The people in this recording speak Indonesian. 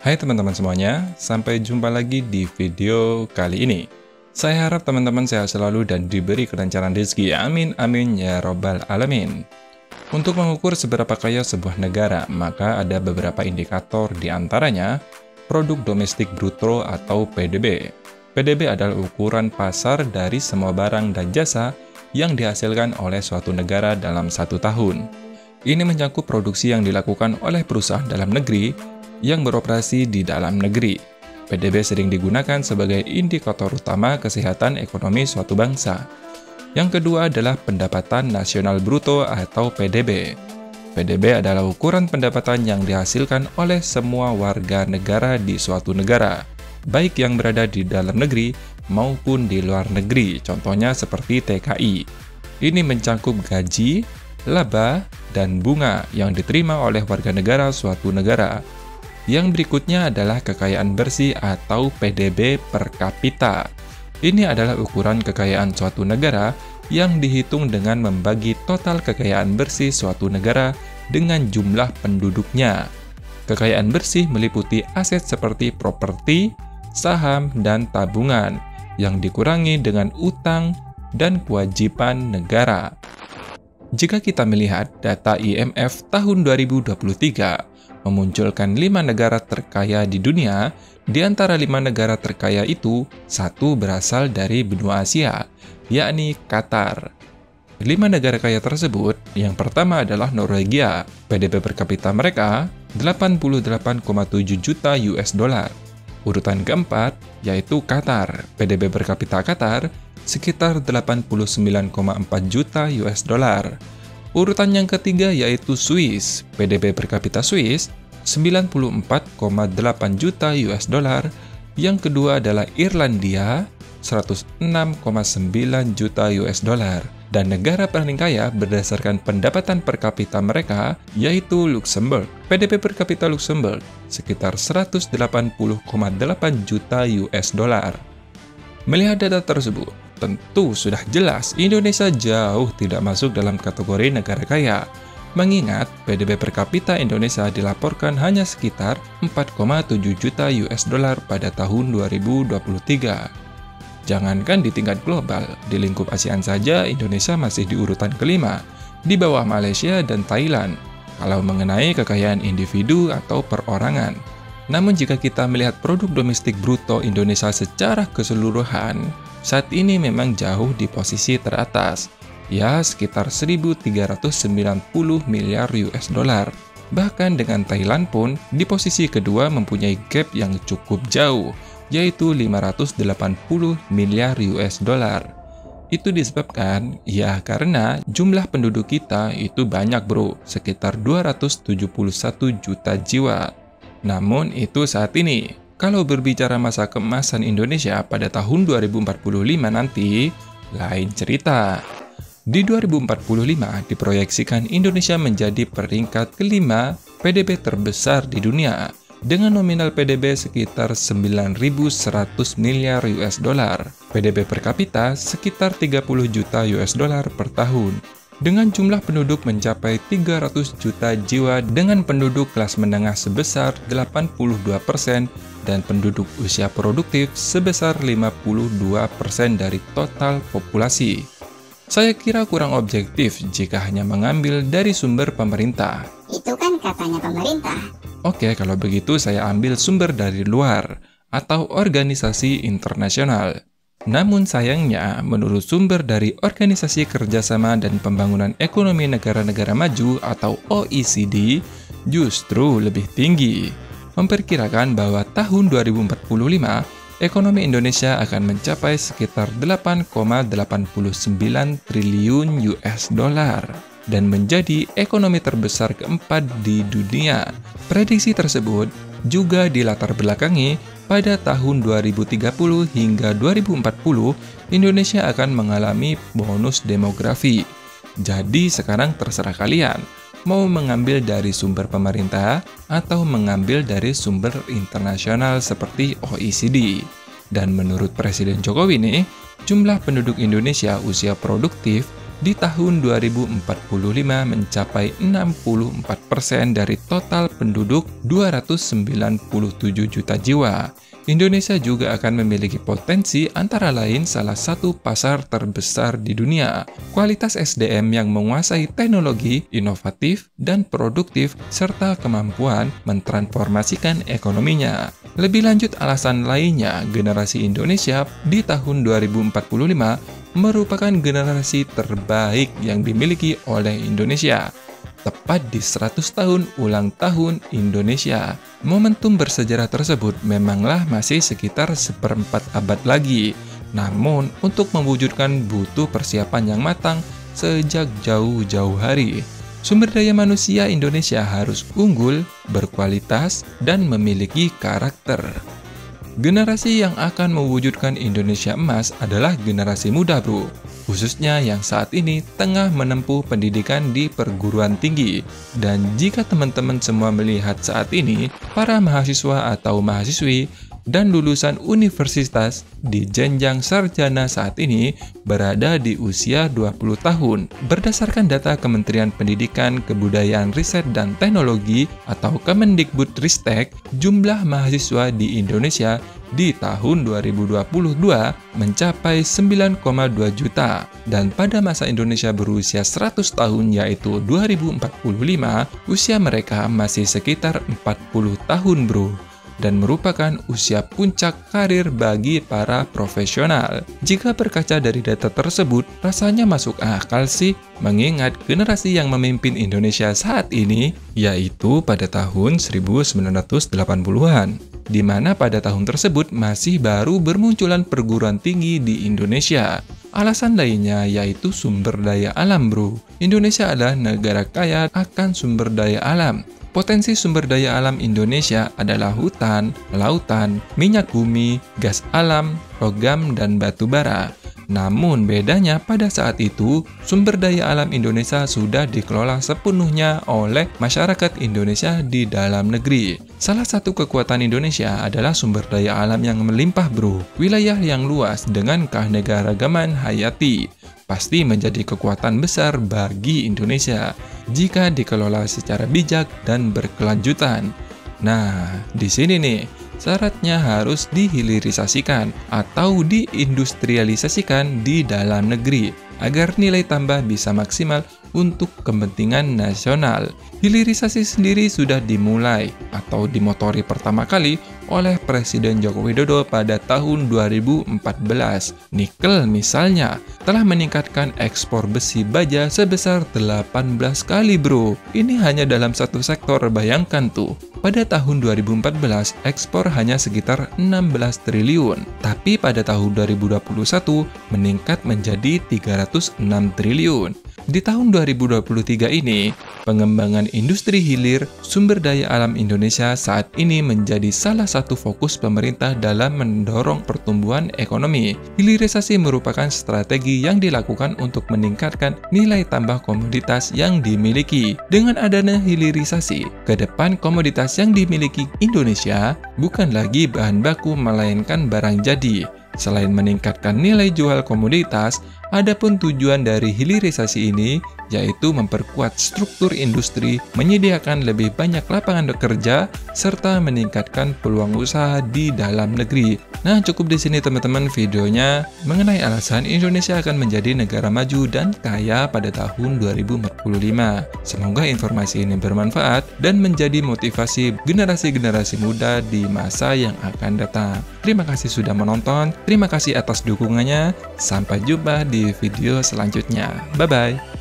Hai teman-teman semuanya, sampai jumpa lagi di video kali ini. Saya harap teman-teman sehat selalu dan diberi kelancaran rezeki. Amin, amin, ya robbal alamin. Untuk mengukur seberapa kaya sebuah negara, maka ada beberapa indikator di antaranya produk domestik bruto atau PDB. PDB adalah ukuran pasar dari semua barang dan jasa yang dihasilkan oleh suatu negara dalam satu tahun. Ini mencakup produksi yang dilakukan oleh perusahaan dalam negeri yang beroperasi di dalam negeri. PDB sering digunakan sebagai indikator utama kesehatan ekonomi suatu bangsa. Yang kedua adalah pendapatan nasional bruto atau PDB. PDB adalah ukuran pendapatan yang dihasilkan oleh semua warga negara di suatu negara, baik yang berada di dalam negeri maupun di luar negeri, contohnya seperti TKI. Ini mencakup gaji, laba, dan bunga yang diterima oleh warga negara suatu negara. Yang berikutnya adalah kekayaan bersih atau PDB per kapita. Ini adalah ukuran kekayaan suatu negara yang dihitung dengan membagi total kekayaan bersih suatu negara dengan jumlah penduduknya. Kekayaan bersih meliputi aset seperti properti, saham, dan tabungan yang dikurangi dengan utang dan kewajiban negara. Jika kita melihat data IMF tahun 2023, memunculkan 5 negara terkaya di dunia. Di antara 5 negara terkaya itu, satu berasal dari benua Asia, yakni Qatar. 5 negara kaya tersebut, yang pertama adalah Norwegia. PDB per kapita mereka 88,7 juta US dollar. Urutan keempat, yaitu Qatar. PDB per kapita Qatar sekitar 89,4 juta US dollar. Urutan yang ketiga yaitu Swiss. PDB per kapita Swiss 94,8 juta US dollar. Yang kedua adalah Irlandia 106,9 juta US dollar. Dan negara paling kaya berdasarkan pendapatan per kapita mereka yaitu Luxembourg. PDB per kapita Luxembourg sekitar 180,8 juta US dollar. Melihat data tersebut, tentu sudah jelas Indonesia jauh tidak masuk dalam kategori negara kaya, mengingat PDB per kapita Indonesia dilaporkan hanya sekitar 4,7 juta US dollar pada tahun 2023. Jangankan di tingkat global, di lingkup ASEAN saja Indonesia masih di urutan kelima, di bawah Malaysia dan Thailand, kalau mengenai kekayaan individu atau perorangan. Namun jika kita melihat produk domestik bruto Indonesia secara keseluruhan, saat ini memang jauh di posisi teratas, ya sekitar 1.390 miliar US dollar. Bahkan dengan Thailand pun di posisi kedua mempunyai gap yang cukup jauh, yaitu 580 miliar US dollar. Itu disebabkan, ya karena jumlah penduduk kita itu banyak bro, sekitar 271 juta jiwa. Namun itu saat ini. Kalau berbicara masa keemasan Indonesia pada tahun 2045 nanti, lain cerita. Di 2045 diproyeksikan Indonesia menjadi peringkat kelima PDB terbesar di dunia, dengan nominal PDB sekitar 9.100 miliar US dollar. PDB per kapita sekitar 30 juta US dollar per tahun. Dengan jumlah penduduk mencapai 300 juta jiwa dengan penduduk kelas menengah sebesar 82% dan penduduk usia produktif sebesar 52% dari total populasi. Saya kira kurang objektif jika hanya mengambil dari sumber pemerintah. Itu kan katanya pemerintah. Oke, kalau begitu saya ambil sumber dari luar atau organisasi internasional. Namun sayangnya, menurut sumber dari Organisasi Kerjasama dan Pembangunan Ekonomi Negara-Negara Maju atau OECD, justru lebih tinggi. Memperkirakan bahwa tahun 2045, ekonomi Indonesia akan mencapai sekitar 8,89 triliun US dollar dan menjadi ekonomi terbesar keempat di dunia. Prediksi tersebut juga dilatar belakangi pada tahun 2030 hingga 2040, Indonesia akan mengalami bonus demografi. Jadi sekarang terserah kalian, mau mengambil dari sumber pemerintah atau mengambil dari sumber internasional seperti OECD. Dan menurut Presiden Jokowi nih, jumlah penduduk Indonesia usia produktif di tahun 2045 mencapai 64% dari total penduduk 297 juta jiwa. Indonesia juga akan memiliki potensi antara lain salah satu pasar terbesar di dunia, kualitas SDM yang menguasai teknologi, inovatif, dan produktif, serta kemampuan mentransformasikan ekonominya. Lebih lanjut, alasan lainnya, generasi Indonesia di tahun 2045 merupakan generasi terbaik yang dimiliki oleh Indonesia. Tepat di 100 tahun ulang tahun Indonesia. Momentum bersejarah tersebut memanglah masih sekitar seperempat abad lagi. Namun, untuk mewujudkan butuh persiapan yang matang sejak jauh-jauh hari. Sumber daya manusia Indonesia harus unggul, berkualitas, dan memiliki karakter. Generasi yang akan mewujudkan Indonesia emas adalah generasi muda, bro. Khususnya yang saat ini tengah menempuh pendidikan di perguruan tinggi. Dan jika teman-teman semua melihat saat ini, para mahasiswa atau mahasiswi dan lulusan universitas di jenjang sarjana saat ini berada di usia 20 tahun. Berdasarkan data Kementerian Pendidikan, Kebudayaan, Riset, dan Teknologi atau Kemendikbudristek, jumlah mahasiswa di Indonesia di tahun 2022 mencapai 9,2 juta. Dan pada masa Indonesia berusia 100 tahun yaitu 2045, usia mereka masih sekitar 40 tahun, bro. Dan merupakan usia puncak karir bagi para profesional. Jika berkaca dari data tersebut, rasanya masuk akal sih mengingat generasi yang memimpin Indonesia saat ini yaitu pada tahun 1980-an, di mana pada tahun tersebut masih baru bermunculan perguruan tinggi di Indonesia. Alasan lainnya yaitu sumber daya alam, bro. Indonesia adalah negara kaya akan sumber daya alam. Potensi sumber daya alam Indonesia adalah hutan, lautan, minyak bumi, gas alam, logam, dan batu bara. Namun bedanya pada saat itu, sumber daya alam Indonesia sudah dikelola sepenuhnya oleh masyarakat Indonesia di dalam negeri. Salah satu kekuatan Indonesia adalah sumber daya alam yang melimpah, bro. Wilayah yang luas dengan keanekaragaman hayati pasti menjadi kekuatan besar bagi Indonesia jika dikelola secara bijak dan berkelanjutan. Nah, di sini nih, syaratnya harus dihilirisasikan atau diindustrialisasikan di dalam negeri agar nilai tambah bisa maksimal untuk kepentingan nasional. Hilirisasi sendiri sudah dimulai atau dimotori pertama kali oleh Presiden Joko Widodo pada tahun 2014. Nikel misalnya telah meningkatkan ekspor besi baja sebesar 18 kali, bro. Ini hanya dalam satu sektor, bayangkan tuh. Pada tahun 2014, ekspor hanya sekitar 16 triliun, tapi pada tahun 2021 meningkat menjadi 306 triliun. Di tahun 2023 ini, pengembangan industri hilir sumber daya alam Indonesia saat ini menjadi salah satu fokus pemerintah dalam mendorong pertumbuhan ekonomi. Hilirisasi merupakan strategi yang dilakukan untuk meningkatkan nilai tambah komoditas yang dimiliki. Dengan adanya hilirisasi, ke depan komoditas yang dimiliki Indonesia bukan lagi bahan baku melainkan barang jadi. Selain meningkatkan nilai jual komoditas, adapun tujuan dari hilirisasi ini yaitu memperkuat struktur industri, menyediakan lebih banyak lapangan kerja, serta meningkatkan peluang usaha di dalam negeri. Nah, cukup di sini teman-teman videonya mengenai alasan Indonesia akan menjadi negara maju dan kaya pada tahun 2045. Semoga informasi ini bermanfaat dan menjadi motivasi generasi-generasi muda di masa yang akan datang. Terima kasih sudah menonton, terima kasih atas dukungannya. Sampai jumpa di video selanjutnya. Bye-bye.